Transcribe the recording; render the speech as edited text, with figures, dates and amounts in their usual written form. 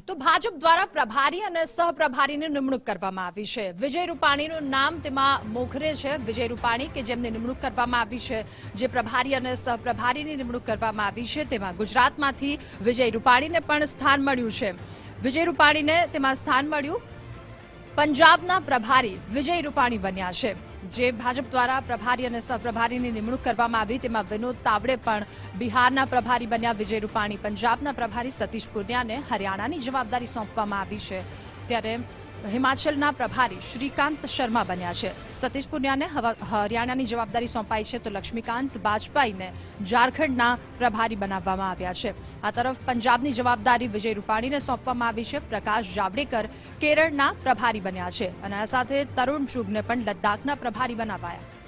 તો ભાજપ દ્વારા પ્રભારી અને સહપ્રભારીની નિમણૂક કરવામાં આવી છે। વિજય રૂપાણીનું નામ તેમાં મોખરે છે। વિજય રૂપાણી કે જેમની નિમણૂક કરવામાં આવી છે, જે પ્રભારી અને સહપ્રભારીની નિમણૂક કરવામાં આવી છે, તેમાં ગુજરાતમાંથી વિજય રૂપાણીને પણ સ્થાન મળ્યું છે। વિજય રૂપાણીને તેમાં સ્થાન મળ્યું। પંજાબના પ્રભારી વિજય રૂપાણી બન્યા છે। જે ભાજપ દ્વારા પ્રભારી અને સહપ્રભારીની નિમણૂક કરવામાં આવી, તેમાં વિનોદ તાવડે પણ બિહારના પ્રભારી બન્યા। વિજય રૂપાણી પંજાબના પ્રભારી, સતીશ પુનિયાને હરિયાણાની જવાબદારી સોંપવામાં આવી છે, ત્યારે હિમાચલના પ્રભારી શ્રીકાંત શર્મા બન્યા છે। સતીશ પુનિયાને હરિયાણાની જવાબદારી સોંપાઈ છે, તો લક્ષ્મીકાંત બાજપાઈને ઝારખંડના પ્રભારી બનાવવામાં આવ્યા છે। આ તરફ પંજાબની જવાબદારી વિજય રૂપાણીને સોંપવામાં આવી છે। પ્રકાશ જાવડેકર કેરળના પ્રભારી બન્યા છે અને આ સાથે તરુણ ચુગને પણ લદ્દાખના પ્રભારી બનાવાયા।